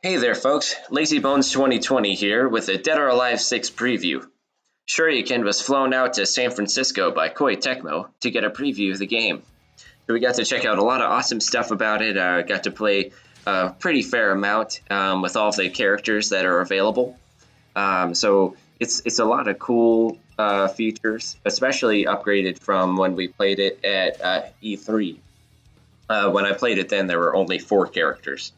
Hey there folks, LazyBones 2020 here with a Dead or Alive 6 preview. Shoryuken was flown out to San Francisco by Koei Tecmo to get a preview of the game. So we got to check out a lot of awesome stuff about it, got to play a pretty fair amount with all of the characters that are available. So it's a lot of cool features, especially upgraded from when we played it at E3. When I played it then, there were only 4 characters.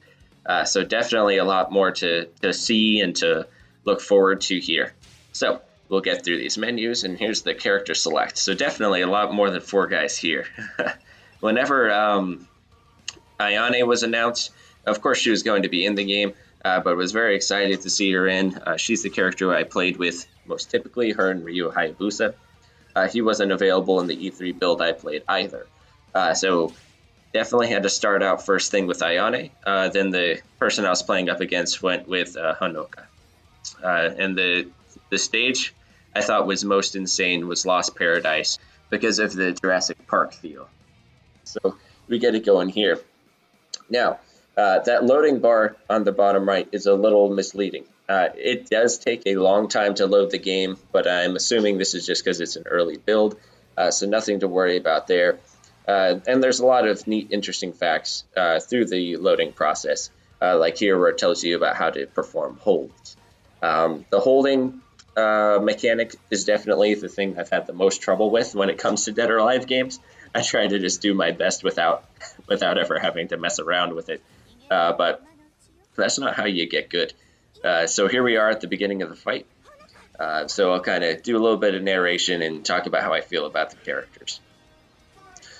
So definitely a lot more to see and to look forward to here. So we'll get through these menus, and here's the character select. So definitely a lot more than 4 guys here. Whenever Ayane was announced, of course she was going to be in the game, but was very excited to see her in. She's the character I played with most typically, her and Ryu Hayabusa. He wasn't available in the E3 build I played either. So definitely had to start out first thing with Ayane. Then the person I was playing up against went with Hanoka. And the stage I thought was most insane was Lost Paradise because of the Jurassic Park feel. So we get it going here. Now, that loading bar on the bottom right is a little misleading. It does take a long time to load the game, but I'm assuming this is just because it's an early build, so nothing to worry about there. And there's a lot of neat, interesting facts through the loading process, like here where it tells you about how to perform holds. The holding mechanic is definitely the thing I've had the most trouble with when it comes to Dead or Alive games. I try to just do my best without ever having to mess around with it, but that's not how you get good. So here we are at the beginning of the fight. So I'll kind of do a little bit of narration and talk about how I feel about the characters.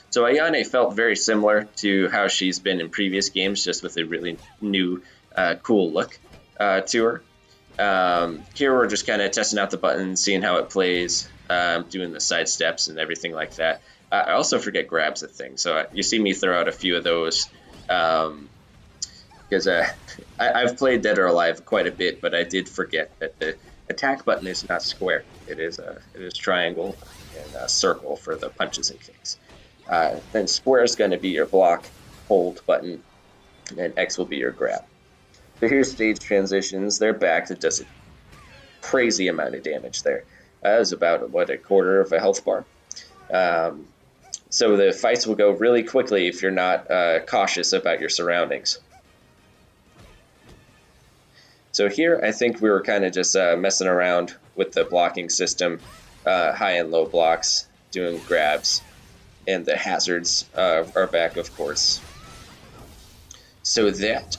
So Ayane felt very similar to how she's been in previous games, just with a really new, cool look to her. Here we're just kind of testing out the button, seeing how it plays, doing the side steps and everything like that. I also forget grabs a thing, so you see me throw out a few of those because I've played Dead or Alive quite a bit, but I did forget that the attack button is not square. It is triangle and circle for the punches and kicks. Then square is going to be your block, hold button, and X will be your grab. So here's stage transitions. They're back. It does a crazy amount of damage there. That was about, what, a quarter of a health bar. So the fights will go really quickly if you're not cautious about your surroundings. So here I think we were kind of just messing around with the blocking system, high and low blocks, doing grabs. And the hazards are back, of course. So that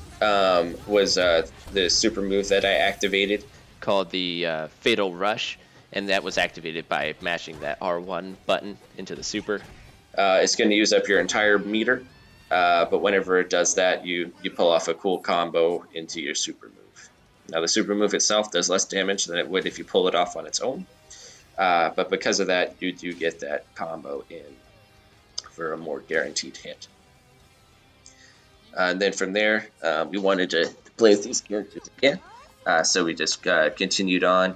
was the super move that I activated, called the Fatal Rush, and that was activated by mashing that R1 button into the super. It's going to use up your entire meter, but whenever it does that, you pull off a cool combo into your super move. Now the super move itself does less damage than it would if you pull it off on its own, but because of that, you do get that combo in for a more guaranteed hit. And then from there, we wanted to play with these characters again, so we just continued on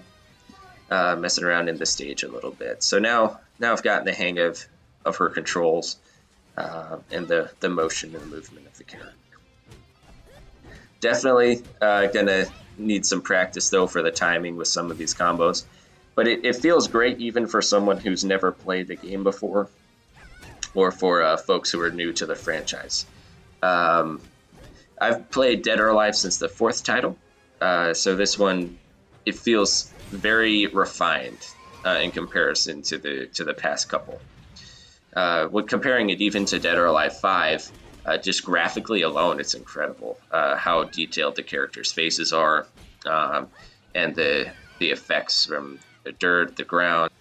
messing around in the stage a little bit. So now I've gotten the hang of her controls and the motion and the movement of the character. Definitely gonna need some practice though for the timing with some of these combos, but it feels great even for someone who's never played the game before, or for folks who are new to the franchise. I've played Dead or Alive since the 4th title, so this one, it feels very refined in comparison to the past couple. When comparing it even to Dead or Alive 5, just graphically alone, it's incredible how detailed the characters' faces are, and the effects from the dirt, the ground,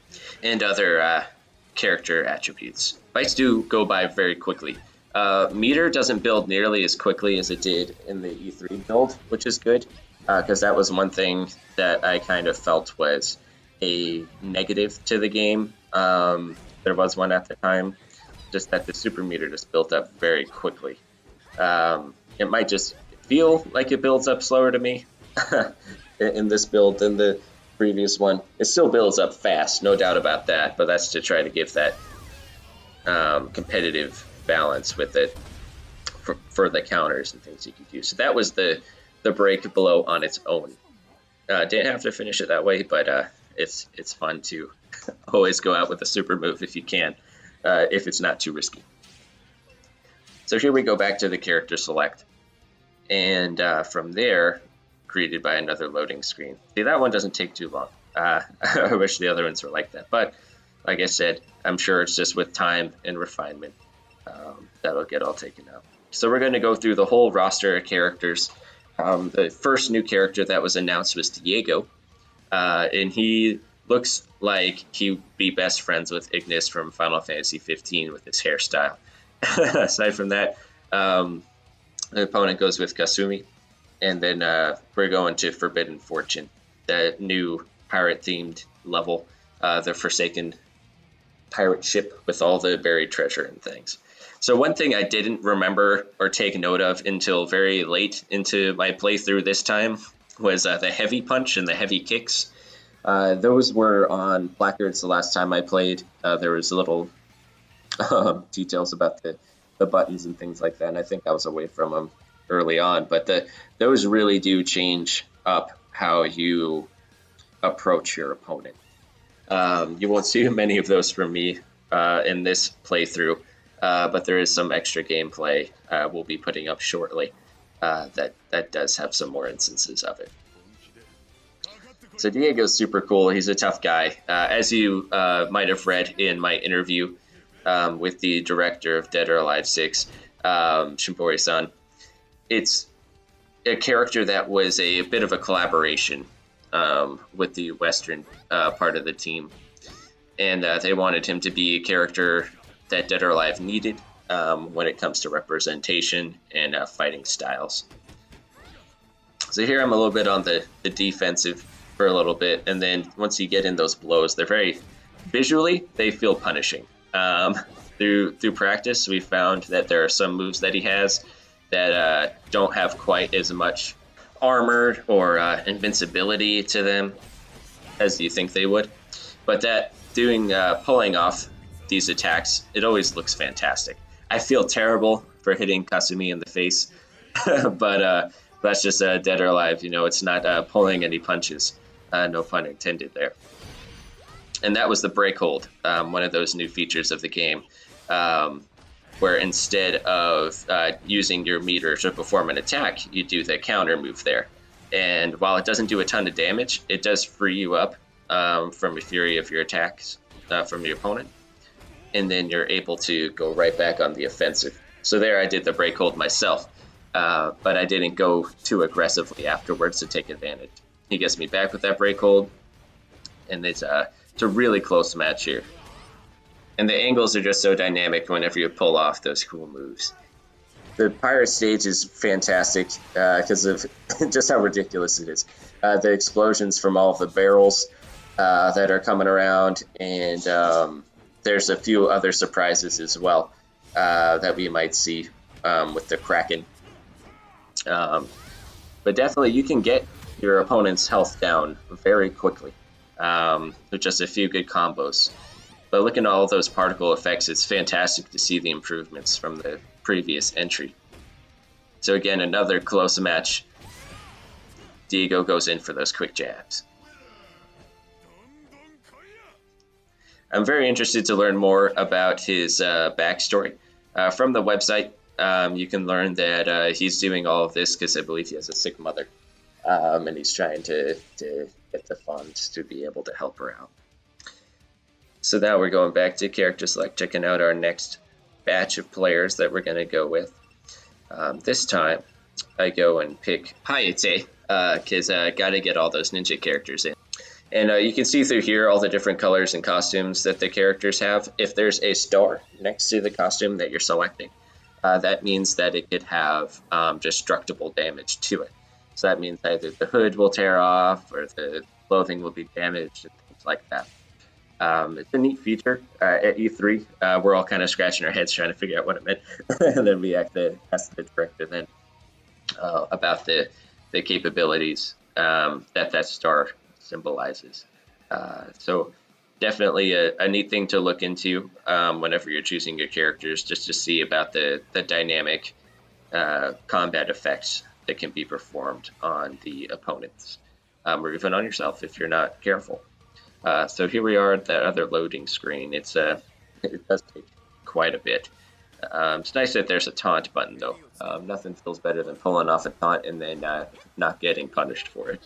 and other character attributes. Fights do go by very quickly. Meter doesn't build nearly as quickly as it did in the E3 build, which is good, because that was one thing that I kind of felt was a negative to the game. There was one at the time, just that the super meter just built up very quickly. It might just feel like it builds up slower to me in this build than the previous one. It still builds up fast, no doubt about that, but that's to try to give that competitive balance with it for the counters and things you can do. So that was the the break blow on its own. Didn't have to finish it that way, but it's fun to always go out with a super move if you can, if it's not too risky. So here we go back to the character select, and from there, greeted by another loading screen. See, that one doesn't take too long. I wish the other ones were like that, but like I said, I'm sure it's just with time and refinement that'll get all taken out. So we're going to go through the whole roster of characters. The first new character that was announced was Diego, and he looks like he'd be best friends with Ignis from Final Fantasy 15 with his hairstyle. Aside from that, the opponent goes with Kasumi, and then we're going to Forbidden Fortune, that new pirate-themed level, the Forsaken pirate ship with all the buried treasure and things. So one thing I didn't remember or take note of until very late into my playthrough this time was the heavy punch and the heavy kicks. Those were on placards the last time I played. There was little details about the buttons and things like that, and I think I was away from them early on. But those really do change up how you approach your opponent. You won't see many of those from me in this playthrough, but there is some extra gameplay we'll be putting up shortly that does have some more instances of it. So Diego's super cool. He's a tough guy. As you might have read in my interview with the director of Dead or Alive 6, Shimbori-san, it's a character that was a bit of a collaboration with the Western part of the team. And they wanted him to be a character that Dead or Alive needed when it comes to representation and fighting styles. So here I'm a little bit on the defensive for a little bit, and then once you get in those blows, they're very visually, they feel punishing. Through practice, we found that there are some moves that he has that don't have quite as much armor or invincibility to them as you think they would, but that pulling off these attacks, it always looks fantastic. I feel terrible for hitting Kasumi in the face, but that's just Dead or Alive. You know, it's not pulling any punches. No pun intended there. And that was the break hold, one of those new features of the game, where instead of using your meter to perform an attack, you do the counter move there. And while it doesn't do a ton of damage, it does free you up from the fury of your attacks from your opponent. And then you're able to go right back on the offensive. So there I did the break hold myself, but I didn't go too aggressively afterwards to take advantage. He gets me back with that break hold, and it's a really close match here. And the angles are just so dynamic whenever you pull off those cool moves. The pirate stage is fantastic because of just how ridiculous it is. The explosions from all the barrels that are coming around, and there's a few other surprises as well that we might see with the Kraken. But definitely you can get your opponent's health down very quickly with just a few good combos. But looking at all those particle effects, it's fantastic to see the improvements from the previous entry. So again, another close match. Diego goes in for those quick jabs. I'm very interested to learn more about his backstory. From the website, you can learn that he's doing all of this because I believe he has a sick mother. And he's trying to get the funds to be able to help her out. So now we're going back to character select, checking out our next batch of players that we're going to go with. This time, I go and pick Hayate, because I got to get all those ninja characters in. And you can see through here all the different colors and costumes that the characters have. If there's a star next to the costume that you're selecting, that means that it could have destructible damage to it. So that means either the hood will tear off or the clothing will be damaged and things like that. It's a neat feature. At E3, we're all kind of scratching our heads trying to figure out what it meant. And then we asked the director then about the capabilities that star symbolizes. So definitely a neat thing to look into whenever you're choosing your characters, just to see about the dynamic combat effects that can be performed on the opponents, or even on yourself if you're not careful. So here we are at that other loading screen. It does take quite a bit. It's nice that there's a taunt button though. Nothing feels better than pulling off a taunt and then not getting punished for it.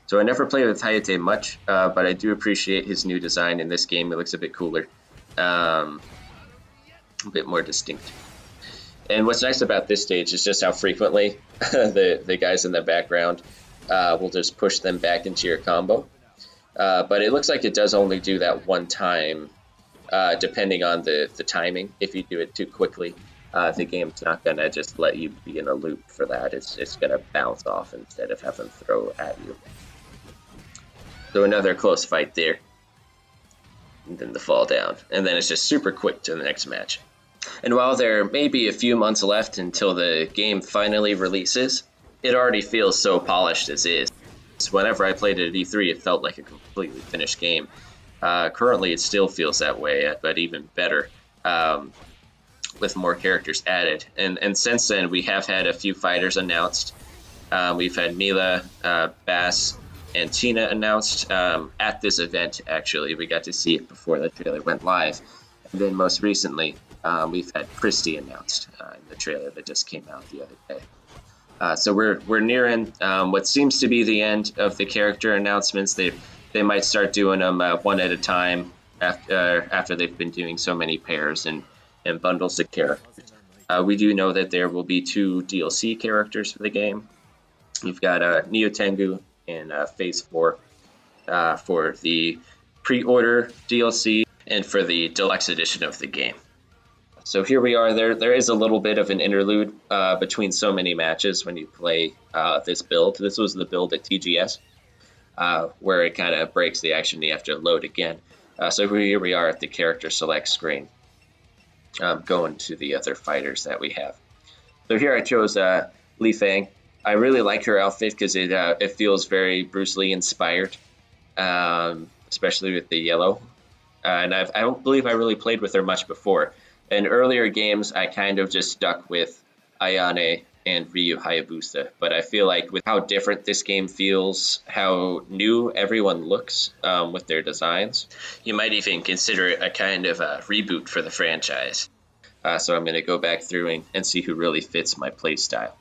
So I never played with Hayate much, but I do appreciate his new design in this game. It looks a bit cooler, a bit more distinct. And what's nice about this stage is just how frequently the guys in the background will just push them back into your combo. But it looks like it does only do that one time, depending on the timing. If you do it too quickly, the game's not going to just let you be in a loop for that. It's going to bounce off instead of have them throw at you. So another close fight there. And then the fall down. And then it's just super quick to the next match. And while there may be a few months left until the game finally releases, it already feels so polished as is. Whenever I played it at E3, it felt like a completely finished game. Currently, it still feels that way, but even better, with more characters added. And since then, we have had a few fighters announced. We've had Mila, Bass, and Tina announced at this event, actually. We got to see it before the trailer went live. And then most recently, we've had Christy announced in the trailer that just came out the other day. So we're nearing what seems to be the end of the character announcements. They might start doing them one at a time after they've been doing so many pairs and bundles of characters. We do know that there will be 2 DLC characters for the game. We've got Neo Tengu and Phase 4 for the pre-order DLC and for the deluxe edition of the game. So here we are. There is a little bit of an interlude between so many matches when you play this build. This was the build at TGS, where it kind of breaks the action. You have to load again. So here we are at the character select screen, going to the other fighters that we have. So here I chose Li Fang. I really like her outfit because it feels very Bruce Lee inspired, especially with the yellow. And I don't believe I really played with her much before. In earlier games, I kind of just stuck with Ayane and Ryu Hayabusa. But I feel like with how different this game feels, how new everyone looks with their designs, you might even consider it a kind of a reboot for the franchise. So I'm going to go back through and see who really fits my playstyle.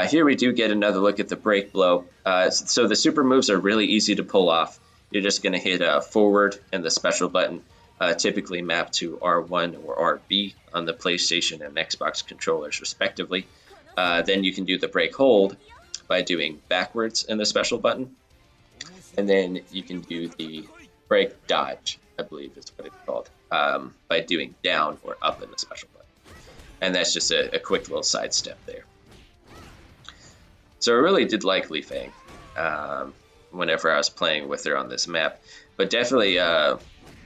Here we do get another look at the break blow. So the super moves are really easy to pull off. You're just going to hit forward and the special button, typically mapped to R1 or RB on the PlayStation and Xbox controllers respectively. Then you can do the break hold by doing backwards in the special button. And then you can do the break dodge, I believe is what it's called, by doing down or up in the special button. And that's just a quick little sidestep there. So I really did like Li Fang whenever I was playing with her on this map. But definitely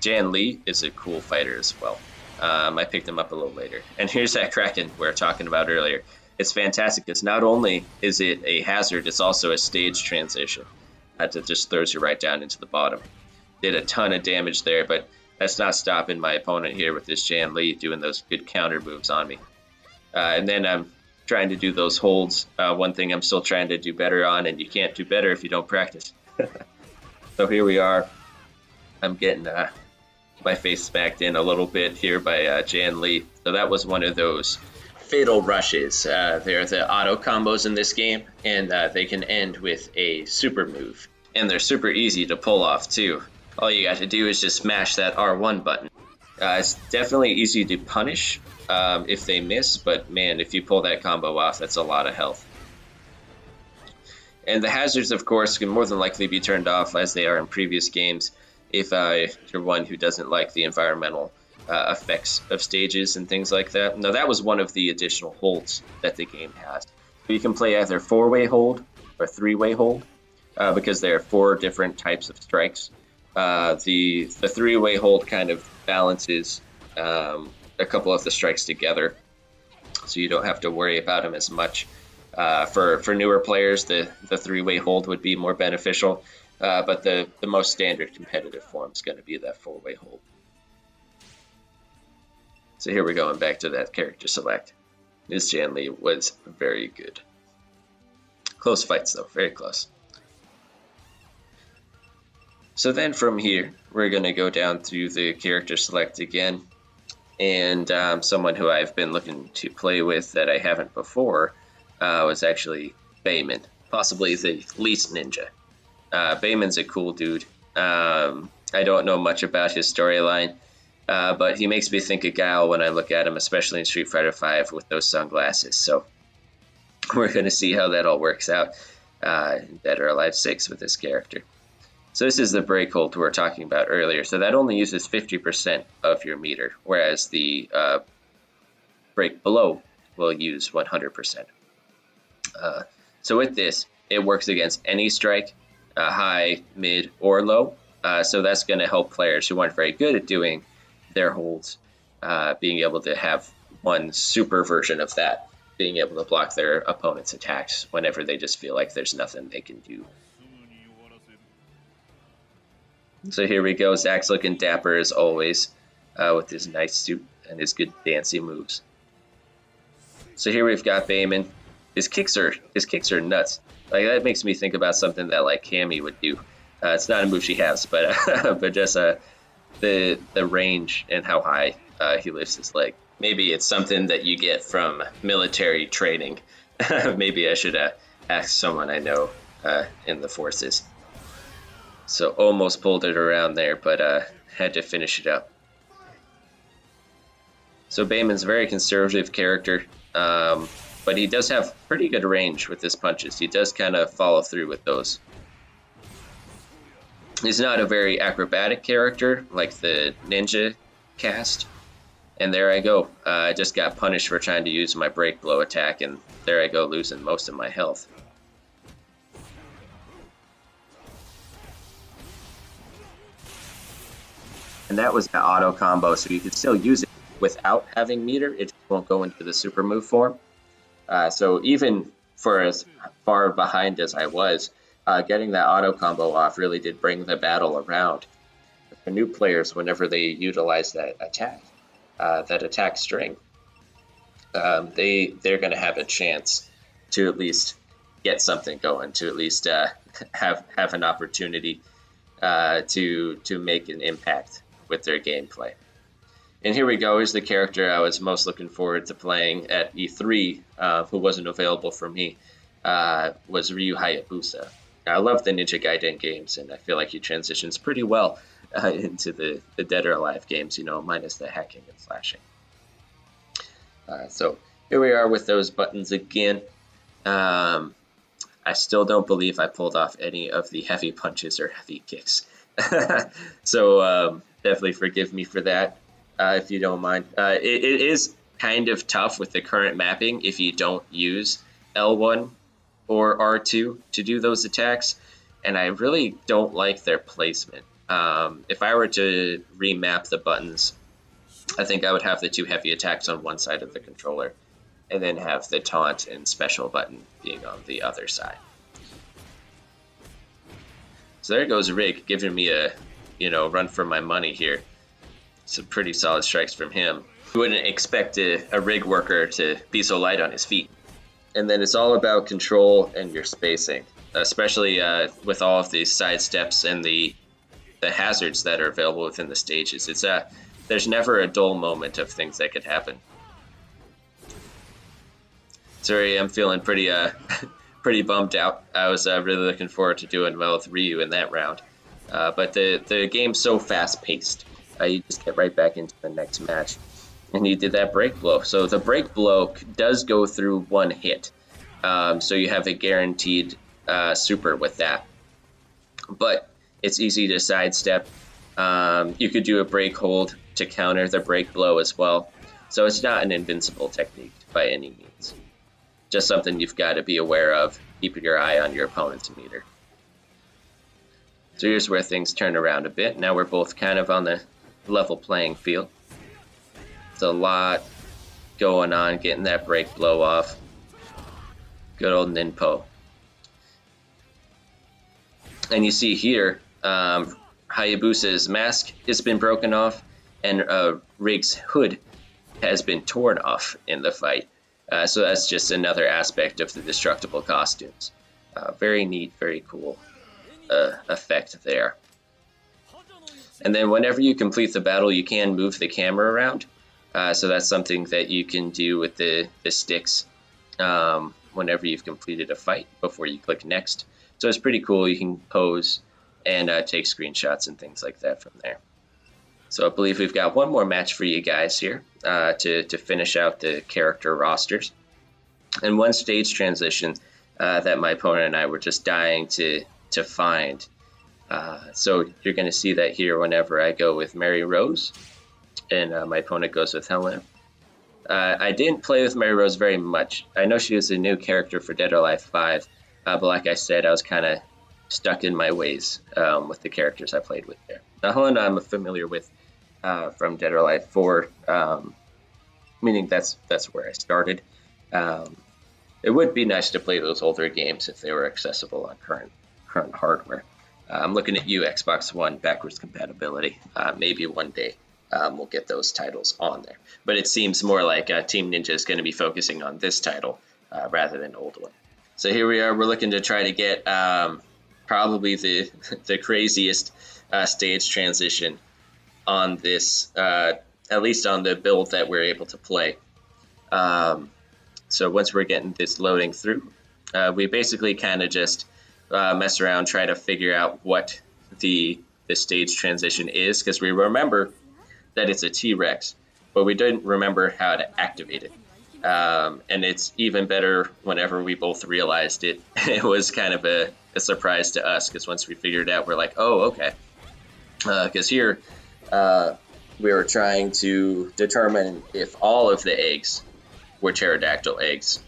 Jan Li is a cool fighter as well. I picked him up a little later. And here's that Kraken we were talking about earlier. It's fantastic because not only is it a hazard, it's also a stage transition. That just throws you right down into the bottom. Did a ton of damage there, but that's not stopping my opponent here with this Jan Li doing those good counter moves on me. And then I'm trying to do those holds. One thing I'm still trying to do better on, and you can't do better if you don't practice. So here we are. I'm getting my face smacked in a little bit here by Jan Li. So that was one of those fatal rushes. They're the auto combos in this game, and they can end with a super move. And they're super easy to pull off too. All you got to do is just smash that R1 button. It's definitely easy to punish if they miss, but man, if you pull that combo off, that's a lot of health. And the hazards, of course, can more than likely be turned off as they are in previous games if you're one who doesn't like the environmental effects of stages and things like that. Now, that was one of the additional holds that the game has. So you can play either 4-way hold or 3-way hold because there are 4 different types of strikes. The 3-way hold kind of balances a couple of the strikes together, so you don't have to worry about them as much. For newer players, the 3-way hold would be more beneficial, but the most standard competitive form is going to be that 4-way hold. So here we're going back to that character select. Ms. Janley was very good. Close fights though, very close. So then from here, we're going to go down through the character select again. And someone who I've been looking to play with that I haven't before was actually Feynman, possibly the least ninja. Feynman's a cool dude. I don't know much about his storyline, but he makes me think of Guile when I look at him, especially in Street Fighter V with those sunglasses. So we're going to see how that all works out in Dead or Alive 6 with this character. So this is the break hold we were talking about earlier. So that only uses 50% of your meter, whereas the break below will use 100%. So with this, it works against any strike, high, mid, or low. So that's going to help players who aren't very good at doing their holds, being able to have one super version of that, being able to block their opponent's attacks whenever they just feel like there's nothing they can do. So here we go, Zach's looking dapper as always, with his nice suit and his good dancey moves. So here we've got Feynman. His kicks are nuts. Like, that makes me think about something that like Cammy would do. It's not a move she has, but but just the range and how high he lifts his leg. Maybe it's something that you get from military training. Maybe I should ask someone I know in the forces. So almost pulled it around there, but had to finish it up. So Feynman's a very conservative character, but he does have pretty good range with his punches. He does kind of follow through with those. He's not a very acrobatic character like the ninja cast. And there I go. I just got punished for trying to use my break blow attack, and there I go, losing most of my health. And that was the auto combo, so you could still use it without having meter. It just won't go into the super move form. So even for as far behind as I was, getting that auto combo off really did bring the battle around. For new players, whenever they utilize that attack string, they're going to have a chance to at least get something going, to at least have an opportunity to make an impact with their gameplay. And here we go. Here's the character I was most looking forward to playing at E3, who wasn't available for me, was Ryu Hayabusa. I love the Ninja Gaiden games, and I feel like he transitions pretty well into the Dead or Alive games, you know, minus the hacking and slashing. So here we are with those buttons again. I still don't believe I pulled off any of the heavy punches or heavy kicks. So definitely forgive me for that, if you don't mind. It is kind of tough with the current mapping if you don't use L1 or R2 to do those attacks, and I really don't like their placement. If I were to remap the buttons, I think I would have the two heavy attacks on one side of the controller, and then have the taunt and special button being on the other side. So there goes Rig, giving me a, run for my money here. Some pretty solid strikes from him. You wouldn't expect a Rig worker to be so light on his feet. And then it's all about control and your spacing, especially with all of these side steps and the hazards that are available within the stages. There's never a dull moment of things that could happen. Sorry, I'm feeling pretty pretty bummed out. I was really looking forward to doing well with Ryu in that round, but the game's so fast paced. You just get right back into the next match, and he did that break blow. So the break blow does go through one hit, so you have a guaranteed super with that. But it's easy to sidestep. You could do a break hold to counter the break blow as well. So it's not an invincible technique by any means. Just something you've got to be aware of, keeping your eye on your opponent's meter. So here's where things turn around a bit. Now we're both kind of on the level playing field. There's a lot going on, getting that break blow off. Good old Ninpo. And you see here, Hayabusa's mask has been broken off, and Rig's hood has been torn off in the fight. So that's just another aspect of the destructible costumes. Very neat, very cool effect there. And then whenever you complete the battle, you can move the camera around. So that's something that you can do with the sticks whenever you've completed a fight before you click next. So it's pretty cool. You can pose and take screenshots and things like that from there. So I believe we've got one more match for you guys here to finish out the character rosters. And one stage transition that my opponent and I were just dying to find. So you're going to see that here whenever I go with Mary Rose and my opponent goes with Helena. I didn't play with Mary Rose very much. I know she was a new character for Dead or Alive 5, but like I said, I was kind of stuck in my ways with the characters I played with there. Now Helena I'm familiar with from Dead or Alive 4, meaning that's where I started. It would be nice to play those older games if they were accessible on current hardware. I'm looking at you, Xbox One backwards compatibility. Maybe one day we'll get those titles on there. But it seems more like Team Ninja is going to be focusing on this title rather than old one. So here we are. We're looking to try to get probably the craziest stage transition on this, at least on the build that we're able to play. So once we're getting this loading through, we basically kind of just mess around, try to figure out what the stage transition is, because we remember that it's a T-Rex, but we didn't remember how to activate it. And it's even better whenever we both realized it. It was kind of a surprise to us, because once we figured it out, we're like, oh, okay. Because here we were trying to determine if all of the eggs were pterodactyl eggs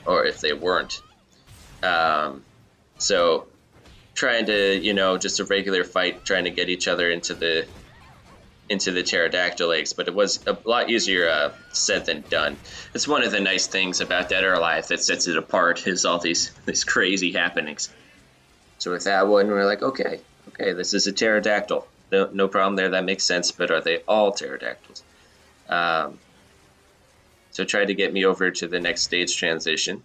or if they weren't. So trying to, just a regular fight, trying to get each other into the pterodactyl eggs, but it was a lot easier said than done. It's one of the nice things about Dead or Alive that sets it apart, is all these crazy happenings. So with that one, we're like, okay, this is a pterodactyl. No problem there, that makes sense, but are they all pterodactyls? So try to get me over to the next stage transition.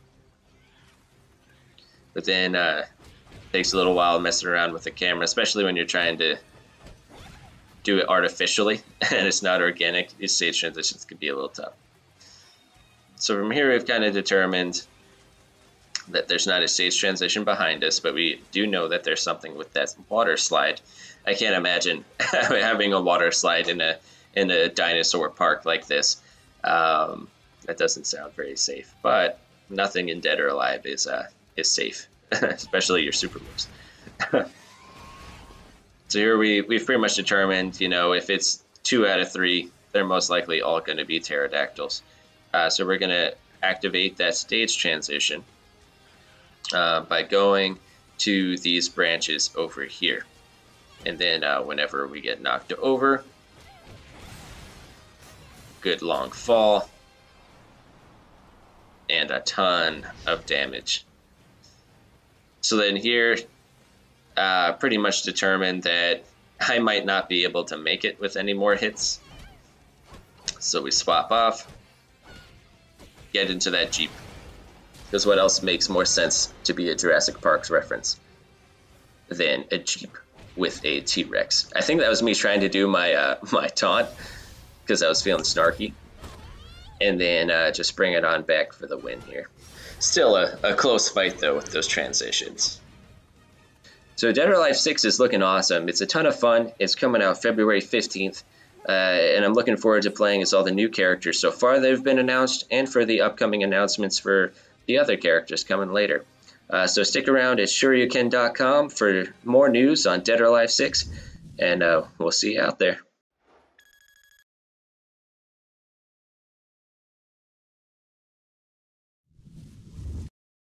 But then takes a little while messing around with the camera, especially when you're trying to do it artificially and it's not organic. These stage transitions can be a little tough. So from here we've kind of determined that there's not a stage transition behind us, but we do know that there's something with that water slide. I can't imagine having a water slide in a dinosaur park like this. That doesn't sound very safe, but nothing in Dead or Alive is safe, especially your super moves. So here we've pretty much determined, if it's 2 out of 3, they're most likely all going to be pterodactyls. So we're going to activate that stage transition by going to these branches over here. And then whenever we get knocked over, good long fall, and a ton of damage. So then here, pretty much determined that I might not be able to make it with any more hits. So we swap off, get into that Jeep. Because what else makes more sense to be a Jurassic Park reference than a Jeep with a T-Rex? I think that was me trying to do my my taunt, because I was feeling snarky. And then just bring it on back for the win here. Still a close fight, though, with those transitions. So Dead or Alive 6 is looking awesome. It's a ton of fun. It's coming out February 15th. And I'm looking forward to playing as all the new characters so far that have been announced, and for the upcoming announcements for the other characters coming later. So stick around at Shoryuken.com for more news on Dead or Alive 6, and we'll see you out there.